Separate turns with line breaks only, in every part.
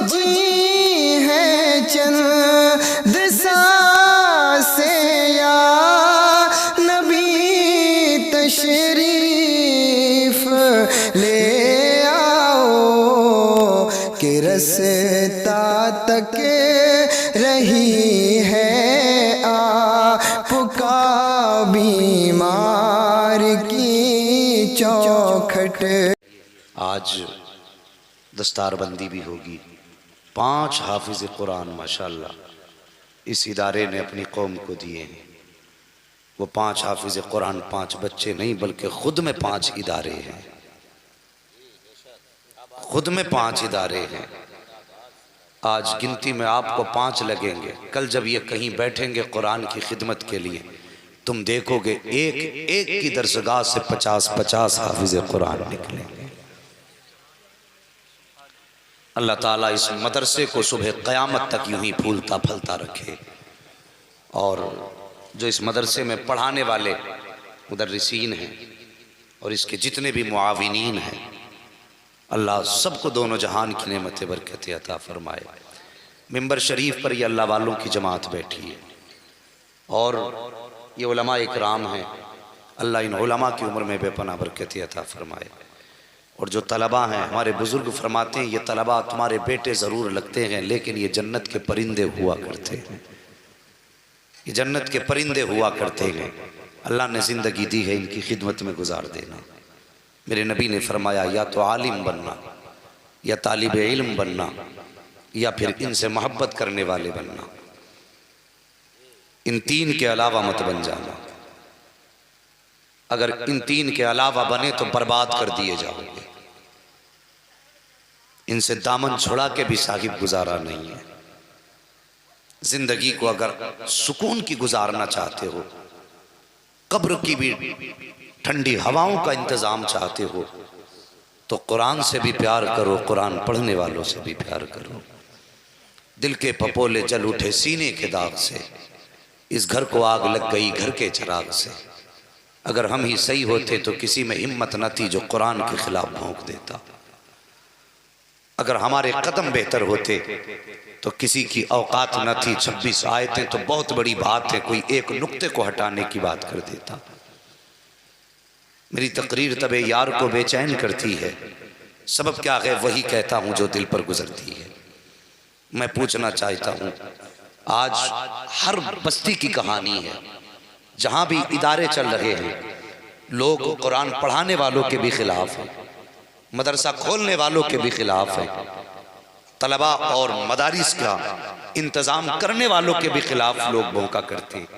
जी है चंद सांसें या नबी तशरीफ ले आओ कि रस्ता तक रही है आपका बीमार की चौखट।
आज दस्तारबंदी भी होगी। 5 हाफिज कुरान माशाल्लाह इस इदारे ने अपनी कौम को दिए हैं। वो 5 हाफिज कुरान 5 बच्चे नहीं बल्कि खुद में 5 इदारे हैं, खुद में 5 इदारे हैं। आज गिनती में आपको 5 लगेंगे, कल जब ये कहीं बैठेंगे कुरान की खिदमत के लिए तुम देखोगे एक एक की दरसगाह से 50-50 हाफिज कुरान निकलेंगे। अल्लाह ताला इस मदरसे को सुबह क़यामत तक यूं ही फूलता फलता रखे। और जो इस मदरसे में पढ़ाने वाले मुदर्रिसीन हैं और इसके जितने भी मुआविनीन हैं, अल्लाह सबको दोनों जहान की नेमत बरकत अता फरमाए। मिंबर शरीफ पर ये अल्लाह वालों की जमात बैठी है और ये उलमा इकराम हैं। अल्लाह इन उलमा की उम्र में बेपनाह बरकत अता फरमाए। और जो तलबा हैं, हमारे बुज़ुर्ग फरमाते हैं ये तलबा तुम्हारे बेटे ज़रूर लगते हैं लेकिन ये जन्नत के परिंदे हुआ करते हैं, ये जन्नत के परिंदे हुआ करते हैं। अल्लाह ने ज़िंदगी दी है, इनकी खिदमत में गुजार देना। मेरे नबी ने फरमाया या तो आलिम बनना या तालिब इल्म बनना या फिर इनसे मोहब्बत करने वाले बनना, इन 3 के अलावा मत बन जाना। अगर इन 3 के अलावा बने तो बर्बाद कर दिए जाओगे। इनसे दामन छुड़ा के भी साहिब गुजारा नहीं है। जिंदगी को अगर सुकून की गुजारना चाहते हो, कब्र की भी ठंडी हवाओं का इंतजाम चाहते हो तो कुरान से भी प्यार करो, कुरान पढ़ने वालों से भी प्यार करो। दिल के पपोले जल उठे सीने के दाग से, इस घर को आग लग गई घर के चिराग से। अगर हम ही सही होते तो किसी में हिम्मत न थी जो कुरान के खिलाफ भौंक देता। अगर हमारे कदम बेहतर होते तो किसी की औकात न थी 26 आयतें तो बहुत बड़ी बात है, कोई एक नुक्ते को हटाने की बात कर देता। मेरी तकरीर तबे यार को बेचैन करती है, सबब क्या है वही कहता हूँ जो दिल पर गुजरती है। मैं पूछना चाहता हूँ, आज हर बस्ती की कहानी है, जहाँ भी इदारे चल रहे हैं लोग कुरान पढ़ाने वालों के भी खिलाफ हैं, मदरसा खोलने वालों के भी खिलाफ हैं, तलबा और मदारिस का इंतज़ाम करने वालों के भी खिलाफ लोग भौंका करते हैं।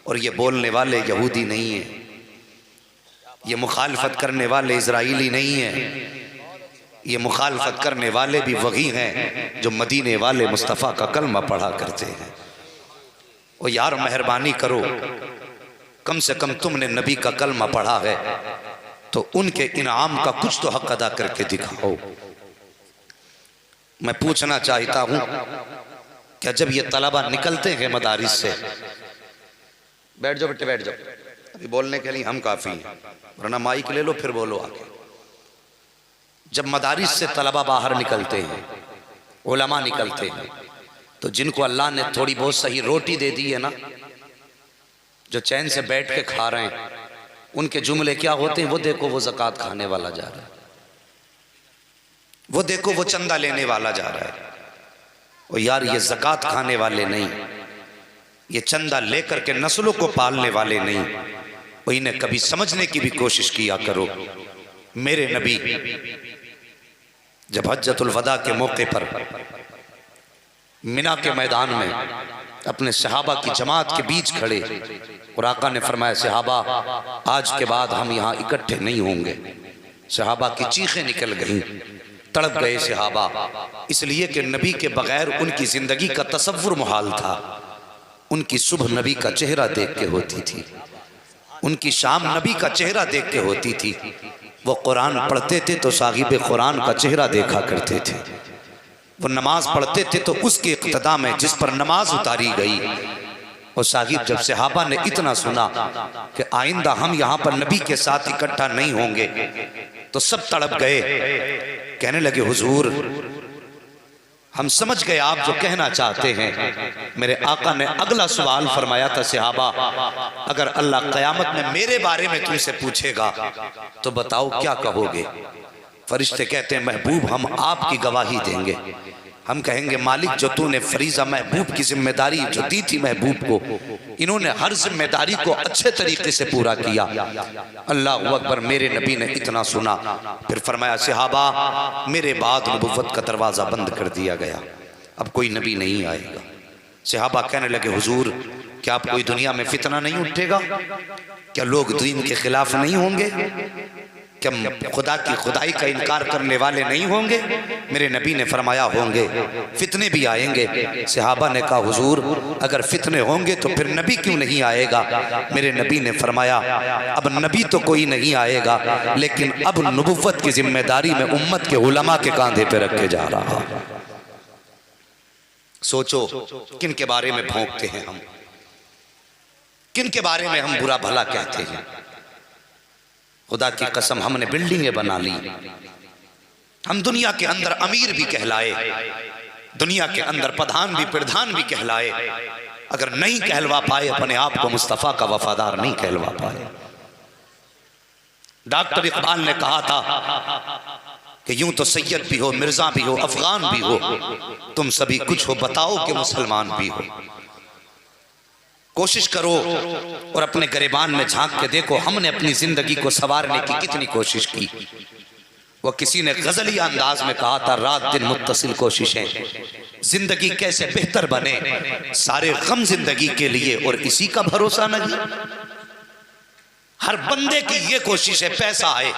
और ये बोलने वाले यहूदी नहीं हैं, ये मुखालफत करने वाले इजराइली नहीं हैं, ये मुखालफत करने वाले भी वही हैं जो मदीने वाले मुस्तफ़ा का कलमा पढ़ा करते हैं। और यार मेहरबानी करो, कम से कम तुमने नबी का कलमा पढ़ा है तो उनके इनाम का कुछ तो हक अदा करके दिखाओ। मैं पूछना चाहता हूं, क्या जब ये तलबा निकलते हैं मदारिस से, बैठ जाओ बेटे बैठ जाओ, अभी बोलने के लिए हम काफ़ी हैं, वरना माइक ले लो फिर बोलो आगे। जब मदारिस से तलबा बाहर निकलते हैं, उलमा निकलते हैं, तो जिनको अल्लाह ने थोड़ी बहुत सही रोटी दे दी है ना, जो चैन से बैठ के खा रहे हैं, उनके जुमले क्या होते हैं? वो देखो वो ज़कात खाने वाला जा रहा है, वो देखो वो चंदा लेने वाला जा रहा है। और यार ये ज़कात खाने वाले नहीं, ये चंदा लेकर के नस्लों को पालने वाले नहीं। और इन्हें कभी समझने की भी कोशिश किया करो। मेरे नबी जब हज्जतुल वदा के मौके पर मिना के मैदान में अपने सहाबा की जमात के बीच खड़े और आका ने फरमाया सहाबा आज के बाद हम यहाँ इकट्ठे नहीं होंगे। सहाबा की चीखें निकल गईं, तड़प गए सहाबा, इसलिए कि नबी के बगैर उनकी जिंदगी का तसव्वुर मुहाल था। उनकी सुबह नबी का चेहरा देख के होती थी, उनकी शाम नबी का चेहरा देख के होती थी। वो कुरान पढ़ते थे तो साहिब कुरान का चेहरा देखा करते थे। वो नमाज पढ़ते थे तो उसके इक्तदा में जिस पर नमाज उतारी गई। और साहिब जब सहाबा ने इतना सुना कि आइंदा हम यहाँ पर नबी के साथ इकट्ठा नहीं होंगे तो सब तड़प गए, कहने लगे हुजूर हम समझ गए आप जो कहना चाहते हैं। मेरे आका ने अगला सवाल फरमाया था, सहाबा अगर अल्लाह क़यामत में मेरे बारे में तुमसे पूछेगा तो बताओ क्या कहोगे? फरिश्ते कहते हैं महबूब हम आपकी गवाही देंगे। हम कहेंगे मालिक जो तूने फरीज़ा महबूब की जिम्मेदारी जो दी थी महबूब को, इन्होंने हर जिम्मेदारी को अच्छे तरीके से पूरा किया। अल्लाह अकबर। मेरे नबी ने इतना सुना, फिर फरमाया सहाबा मेरे बाद नबुव्वत का दरवाज़ा बंद कर दिया गया, अब कोई नबी नहीं आएगा। सहाबा कहने लगे हुजूर क्या आप कोई दुनिया में फितना नहीं उठेगा? क्या लोग दीन के खिलाफ नहीं होंगे? क्या खुदा की खुदाई का इनकार करने वाले नहीं होंगे? मेरे नबी ने फरमाया होंगे, फितने भी आएंगे। सहाबा ने कहा हुजूर अगर फितने होंगे तो फिर नबी क्यों नहीं आएगा? मेरे नबी ने फरमाया अब नबी तो कोई नहीं आएगा, लेकिन अब नबुव्वत की जिम्मेदारी में उम्मत के उलमा के कांधे पे रखे जा रहा। सोचो किन के बारे में भौंकते हैं हम, किन के बारे में हम बुरा भला कहते हैं। खुदा की कसम हमने बिल्डिंगें बना ली, हम दुनिया के अंदर अमीर भी कहलाए, दुनिया के अंदर प्रधान भी कहलाए, अगर नहीं कहलवा पाए अपने आप को मुस्तफ़ा का वफादार नहीं कहलवा पाए। डॉक्टर इकबाल ने कहा था कि यूं तो सैयद भी हो, मिर्जा भी हो, अफगान भी हो, तुम सभी कुछ हो बताओ कि मुसलमान भी हो। कोशिश करो और अपने गिरेबान में झांक के देखो हमने अपनी जिंदगी को संवारने की कितनी कोशिश की। वो किसी ने गजलिया अंदाज में कहा था रात दिन मुत्तसिल कोशिशें, जिंदगी कैसे बेहतर बने, सारे गम जिंदगी के लिए और इसी का भरोसा नहीं। हर बंदे की ये कोशिश है पैसा आए,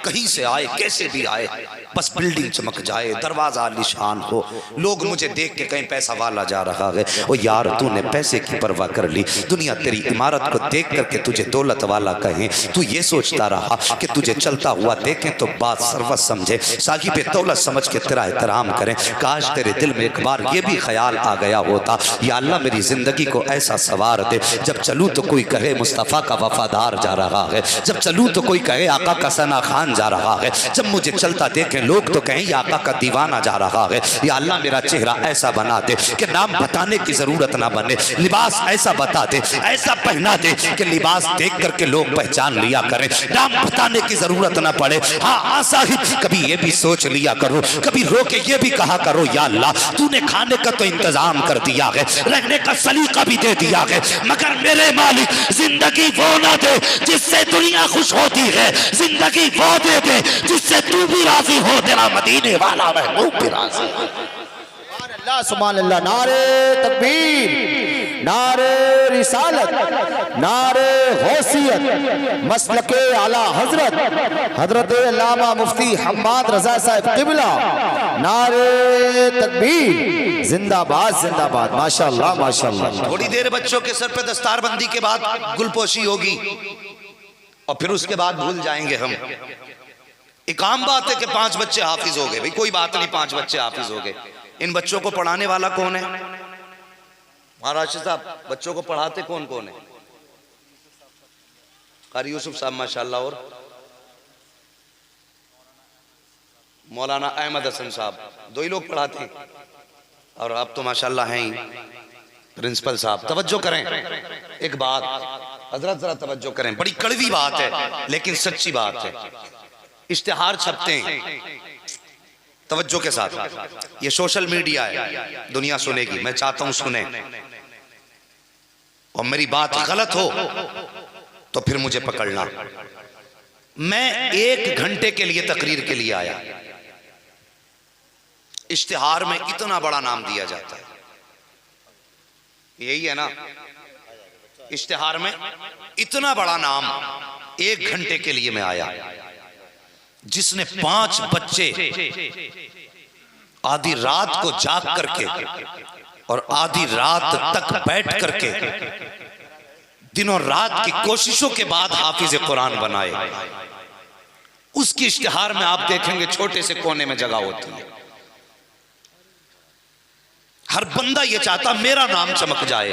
कहीं से आए कैसे भी आए, बस बिल्डिंग चमक जाए, दरवाजा आलीशान हो, लोग मुझे देख के कहीं पैसा वाला जा रहा है। ओ यार तूने पैसे की परवाह कर ली, दुनिया तेरी इमारत को देख करके तुझे दौलत वाला कहें, तू ये सोचता रहा कि तुझे चलता हुआ देखें तो बात सर्वत समझे, साहिब दौलत समझ के तेरा एहतराम करें। काश तेरे दिल में एक बार ये भी ख्याल आ गया होता, या अल्लाह मेरी जिंदगी को ऐसा सवार दे, जब चलूँ तो कोई कहे मुस्तफ़ा का वफादार जा रहा है, जब चलूं तो कोई कहे आका का सना खान जा रहा है, जब मुझे चलता देखें लोग तो कहें आका का दीवाना जा रहा है। या अल्लाह मेरा चेहरा ऐसा बना दे कि नाम बताने की जरूरत ना बने, लिबास ऐसा बता दे, ऐसा पहना दे कि लिबास देख करके लोग पहचान लिया करें, नाम बताने की जरूरत ना पड़े। हाँ आशा ही कभी ये भी सोच लिया करो, कभी रो के ये भी कहा करो या अल्लाह तूने खाने का तो इंतजाम कर दिया है, रहने का सलीका भी दे दिया है, मगर मेरे मालिक जिंदगी वो ना दे जिससे दुनिया खुश होती है, जिंदगी वो दे दे जिससे तू भी राजी हो, तेरा मदीने वाला महबूब भी राजी हो।
अल्लाह सुभान अल्लाह। नारे तकबीर, नारे रिसालत, नारे गौसियत, मसलके आला हजरत हजरत अल्लामा मुफ्ती हम्माद रजा साहब किबला, नारे तकबीर, जिंदाबाद जिंदाबाद। माशाअल्लाह माशाअल्लाह।
थोड़ी देर बच्चों के सर पे दस्तारबंदी के बाद गुलपोशी होगी और फिर उसके बाद भूल जाएंगे हम। एक आम बात है कि 5 बच्चे हाफिज हो गए, भाई कोई बात नहीं 5 बच्चे हाफिज हो गए, इन बच्चों को पढ़ाने वाला कौन है? महाराष्ट्र साहब बच्चों को पढ़ाते कौन कौन है? कारी यूसुफ साहब माशाल्लाह, और मौलाना अहमद हसन साहब, 2 ही लोग पढ़ाते हैं, और आप तो माशाल्लाह हैं ही प्रिंसिपल साहब। तवज्जो करें एक बात, हजरत जरा तवज्जो करें, बड़ी कड़वी बात है लेकिन सच्ची बात है। इश्तिहार छपते हैं तवज्जो के साथ, ये सोशल मीडिया है, दुनिया सुनेगी, मैं चाहता हूं सुने, और मेरी बात गलत हो तो फिर मुझे पकड़ना। मैं 1 घंटे के लिए तकरीर के लिए आया, इश्तिहार में इतना बड़ा नाम दिया जाता है, यही है ना, इश्तिहार में इतना बड़ा नाम, 1 घंटे के लिए मैं आया, जिसने 5 बच्चे आधी रात को जाग करके और आधी रात तक बैठ करके दिनों रात की कोशिशों के बाद हाफिज कुरान बनाए, उसकी इश्तिहार में आप देखेंगे छोटे से कोने में जगह होती है। हर बंदा ये चाहता मेरा नाम चमक जाए,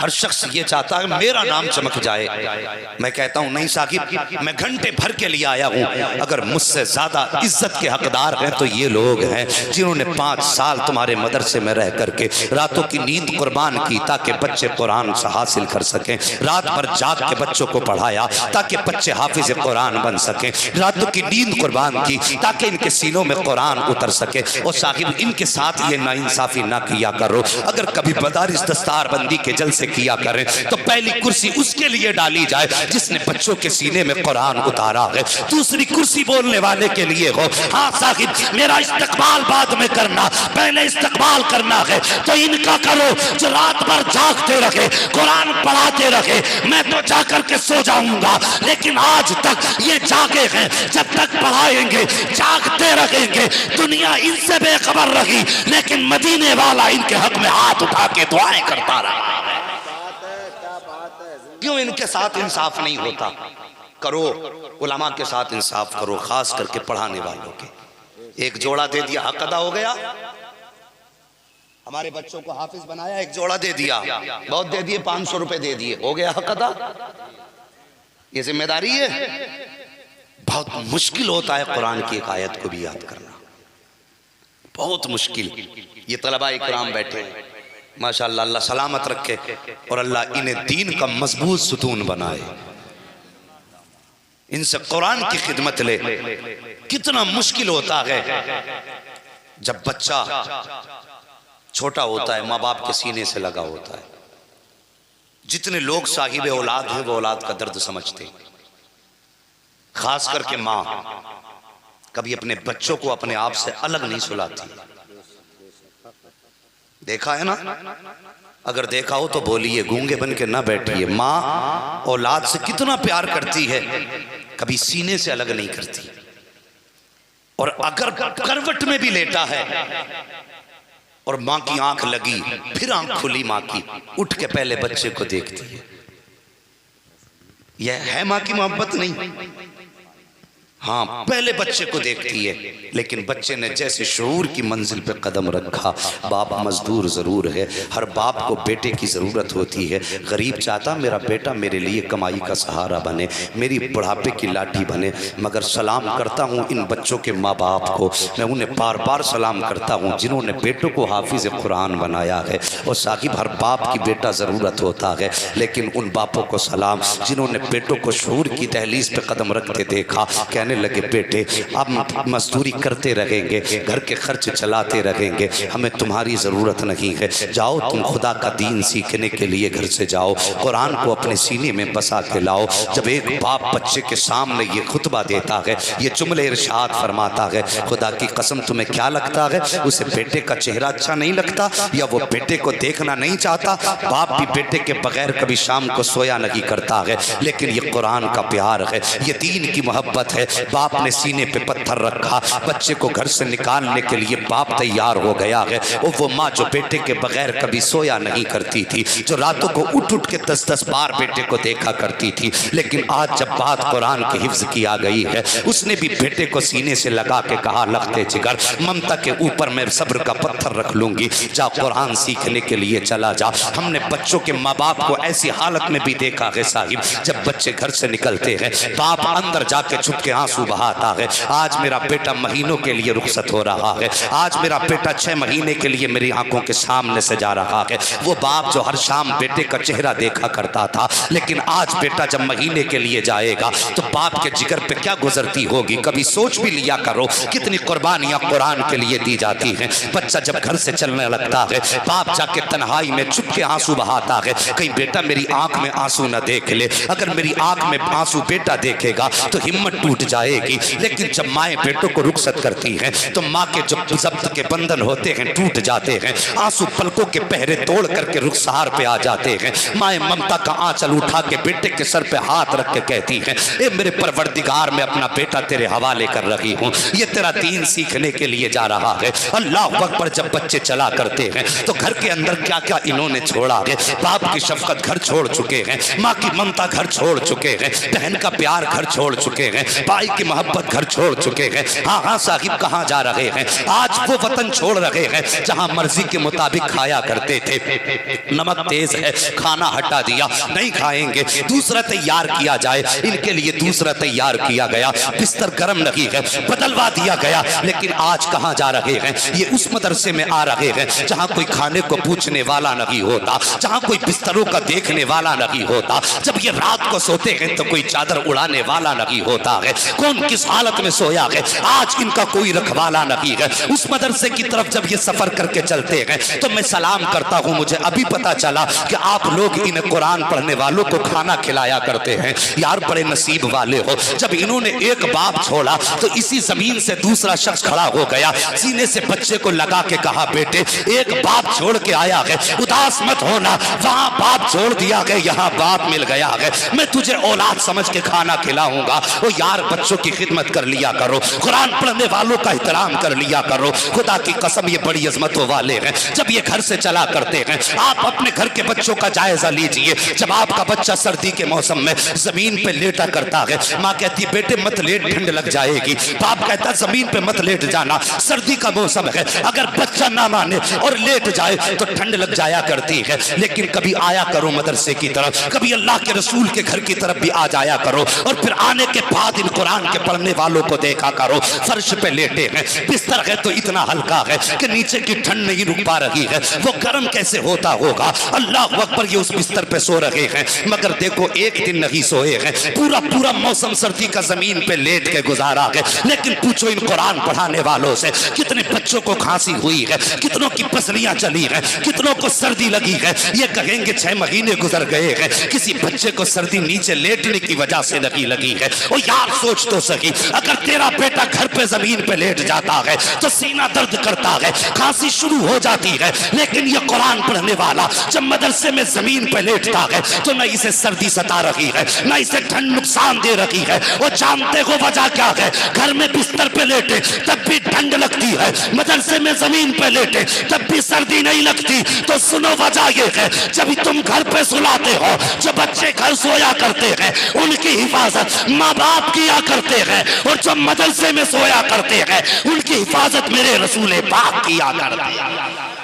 हर शख्स ये चाहता है मेरा नाम चमक जाए। मैं कहता हूं नहीं साकिब, मैं घंटे भर के लिए आया हूं। अगर मुझसे ज्यादा इज्जत के हकदार हैं तो ये लोग हैं जिन्होंने 5 साल तुम्हारे मदरसे में रह करके रातों की नींद कुर्बान की ताकि बच्चे कुरान से हासिल कर सकें। रात भर जाग के बच्चों को पढ़ाया ताकि बच्चे हाफिज कुरान बन सकें। रातों की नींद कुर्बान की ताकि इनके सीनों में कुरान उतर सके। और साकिब इनके साथ ये नाइंसाफी ना किया करो। अगर कभी मदारिस दस्तारबंदी के जलसे किया करें तो पहली कुर्सी उसके लिए डाली जाए जिसने बच्चों के सीने में कुरान उतारा है। दूसरी कुर्सी बोलने वाले के लिए हो। हाँ साहिब, मेरा इस्तकबाल बाद में करना, पहले इस्तकबाल करना है तो इनका करो जो रात भर जागते रहे, कुरान पढ़ाते रहे। मैं तो जाकर के सो जाऊंगा, लेकिन आज तक ये जागे हैं। जब तक पढ़ाएंगे, जागते रहेंगे। दुनिया इनसे बेखबर रही, लेकिन मदीने वाला इनके हक में हाथ उठा के दुआएं करता रहा। क्यों इनके साथ इंसाफ नहीं होता? करो, उलमा के साथ इंसाफ करो, खास करके पढ़ाने वालों के। एक जोड़ा दे दिया, हक अदा हो गया। हमारे बच्चों को हाफिज बनाया, एक जोड़ा दे दिया, बहुत दे दिए, 500 रुपए दे दिए, हो गया हक अदा। ये जिम्मेदारी है। बहुत मुश्किल होता है कुरान की एक आयत को भी याद करना, बहुत मुश्किल। ये तलबा इकराम बैठे हैं, माशाअल्लाह, अल्लाह सलामत रखे और अल्लाह इन्हें दीन का मजबूत सुतून बनाए। इनसे कुरान की खिदमत ले। कितना मुश्किल होता है जब बच्चा छोटा होता है, माँ बाप के सीने से लगा होता है। जितने लोग साहिब औलाद हैं वो औलाद का दर्द समझते हैं, खास करके माँ कभी अपने बच्चों को अपने आप से अलग नहीं सुलाती। देखा है ना? अगर देखा हो तो बोलिए, गूंगे बन के ना बैठिए। माँ औलाद से कितना प्यार करती है, कभी सीने से अलग नहीं करती। और अगर करवट में भी लेटा है और माँ की आंख लगी, फिर आंख खुली माँ की, उठ के पहले बच्चे को देखती है। यह है माँ की मोहब्बत? नहीं। हाँ, पहले बच्चे को देखती है। लेकिन बच्चे ने जैसे शऊर की मंजिल पे कदम रखा, बाप मजदूर जरूर है, हर बाप को बेटे की ज़रूरत होती है। गरीब चाहता मेरा बेटा मेरे लिए कमाई का सहारा बने, मेरी बुढ़ापे की लाठी बने। मगर सलाम करता हूँ इन बच्चों के माँ बाप को, मैं उन्हें बार बार सलाम करता हूँ जिन्होंने बेटों को हाफिज कुरान बनाया है। और साकिब, हर बाप की बेटा ज़रूरत होता है, लेकिन उन बापों को सलाम जिन्होंने बेटों को शऊर की दहलीज पे कदम रखते देखा, कहने लगे बेटे अब मजदूरी करते रहेंगे, घर के खर्च चलाते रहेंगे, हमें तुम्हारी ज़रूरत नहीं है। जाओ तुम खुदा का दीन सीखने के लिए घर से जाओ, कुरान को अपने सीने में बसा के लाओ। जब एक बाप बच्चे के सामने ये खुतबा देता है, ये जुमले इरशाद फरमाता है, खुदा की कसम तुम्हें क्या लगता है उसे बेटे का चेहरा अच्छा नहीं लगता, या वो बेटे को देखना नहीं चाहता? बाप भी बेटे के बगैर कभी शाम को सोया नहीं करता है। लेकिन ये कुरान का प्यार है, ये दीन की मोहब्बत है। बाप ने सीने पे पत्थर रखा, बच्चे को घर से निकालने के लिए बाप तैयार हो गया है। और वो माँ जो बेटे के बगैर कभी सोया नहीं करती थी, जो रातों को उठ उठ के 10-10 बार बेटे को देखा करती थी, लेकिन आज जब बात कुरान की हिफ्ज की आ गई है, उसने भी बेटे को सीने से लगा के कहा, लगते जिगर, ममता के ऊपर मैं सब्र का पत्थर रख लूंगी, जा कुरान सीखने के लिए चला जा। हमने बच्चों के माँ बाप को ऐसी हालत में भी देखा है साहिब, जब बच्चे घर से निकलते हैं, बाप अंदर जाके छुप के आंसू बहाता है। आज मेरा बेटा महीनों के लिए रुखसत हो रहा है, आज मेरा बेटा 6 महीने के लिए मेरी आंखों के सामने से जा रहा है। वो बाप जो हर शाम बेटे का चेहरा देखा करता था, लेकिन आज बेटा जब महीने के लिए जाएगा तो बाप के जिगर पे क्या गुजरती होगी। कभी सोच भी लिया करो कितनी कुर्बानियां कुरान के लिए दी जाती हैं। बच्चा जब घर से चलने लगता है, बाप जाके तन्हाई में चुप के आंसू बहाता है, कहीं बेटा मेरी आंख में आंसू न देख ले। अगर मेरी आंख में आंसू बेटा देखेगा तो हिम्मत टूट जाएगी। लेकिन जब माएँ बेटों को रुखसत करती हैं तो माँ के जो जब्त के बंधन होते हैं टूट जाते हैं, आंसू पलकों के पहरे तोड़ करके रुखसार पे आ जाते हैं। माएँ ममता का आंचल उठा के बेटे के सर पे हाथ रख के कहती हैं, ए मेरे परवरदिगार, मैं अपना बेटा तेरे हवाले कर रही हूँ, ये तेरा दीन सीखने के लिए जा रहा है। अल्लाह अकबर। जब बच्चे चला करते हैं तो घर के अंदर क्या क्या इन्होंने छोड़ा है। बाप की शफकत घर छोड़ चुके हैं, माँ की ममता घर छोड़ चुके हैं, बहन का प्यार घर छोड़ चुके हैं, भाई की मोहब्बत घर छोड़ चुके हैं। हाँ हाँ साहिब कहाँ जा रहे हैं? आज वो वतन छोड़ रहे हैं जहाँ मर्जी के मुताबिक खाया करते थे। नमक तेज है, खाना हटा दिया, नहीं खाएंगे, दूसरा तैयार किया जाए, इनके लिए दूसरा तैयार किया गया। बिस्तर गर्म नहीं है, बदलवा दिया गया। लेकिन आज कहाँ जा रहे हैं? ये उस मदरसे में आ रहे हैं जहाँ कोई खाने को पूछने वाला नहीं होता, जहाँ कोई बिस्तरों का देखने वाला नहीं होता। जब ये रात को सोते हैं तो कोई चादर उड़ाने वाला नहीं होता है। कौन किस हालत में सोया है आज इनका कोई रखवाला नहीं है। उस मदरसे की तरफ जब ये सफर करके चलते हैं तो मैं सलाम करता हूँ। मुझे अभी पता चला कि आप लोग इन कुरान पढ़ने वालों को खाना खिलाया करते हैं। यार बड़े नसीब वाले हो, जब इन्होंने एक बाप छोड़ा तो इसी जमीन से दूसरा शख्स खड़ा हो गया, सीने से बच्चे को लगा के कहा बेटे एक बाप छोड़ के आया है, उदास मत होना, वहां बाप छोड़ दिया गया, यहाँ बाप मिल गया है, मैं तुझे औलाद समझ के खाना खिलाऊंगा। ओ यार बच्चों की खिदमत कर लिया करो, कुरान पढ़ने वालों का एहतराम कर लिया करो। खुदा की कसम ये बड़ी अजमतों वाले हैं। जब ये घर से चला करते हैं, आप अपने घर के बच्चों का जायजा लीजिए। जब आपका बच्चा सर्दी के मौसम में जमीन पे लेटा करता है, माँ कहती बेटे मत लेट, ठंड लग जाएगी। बाप कहता जमीन पे मत लेट जाना, सर्दी का मौसम है। अगर बच्चा ना माने और लेट जाए तो ठंड लग जाया करती है। लेकिन कभी आया करो मदरसे की तरफ, कभी अल्लाह के रसूल के घर की तरफ भी आ जाया करो, और फिर आने के बाद इन कुरान के पढ़ने वालों को देखा करो। फर्श पे लेटे हैं, बिस्तर है तो इतना हल्का है कि नीचे की ठंड नहीं रुक पा रही है, वो गर्म कैसे होता होगा। अल्लाह अकबर, ये उस बिस्तर पे सो रहे हैं, मगर देखो एक दिन नहीं सोए हैं। पूरा पूरा मौसम सर्दी का जमीन पे लेट के गुजारा है। लेकिन पूछो इन कुरान पढ़ाने वालों से, कितने बच्चों को खांसी हुई है, कितनों की पसलियां चली है, कितनों को सर्दी लगी है। ये कहेंगे 6 महीने गुजर गए हैं, किसी बच्चे को सर्दी नीचे लेटने की वजह से नहीं लगी है। ओ यार सोच तो सही, अगर तेरा बेटा घर पे जमीन पे लेट जाता है तो सीना दर्द करता है, खांसी शुरू हो जाती है। लेकिन ये कुरान पढ़ने वाला जब मदरसे में जमीन पे लेटता है तो न इसे सर्दी सता रही है, न इसे ठंड नुकसान दे रही है। वो जानते हो वजह क्या है? घर में बिस्तर पे लेटे तब भी ठंड लगती है, मदरसे में जमीन पे लेटे तब भी सर्दी नहीं लगती। तो सुनो वजह ये है, जब तुम घर पे सुलाते हो, जो बच्चे घर सोया करते हैं उनकी हिफाजत माँ बाप किया करते हैं, और जो मदरसे में सोया करते हैं उनकी हिफाजत मेरे रसूल पाक किया करते हैं।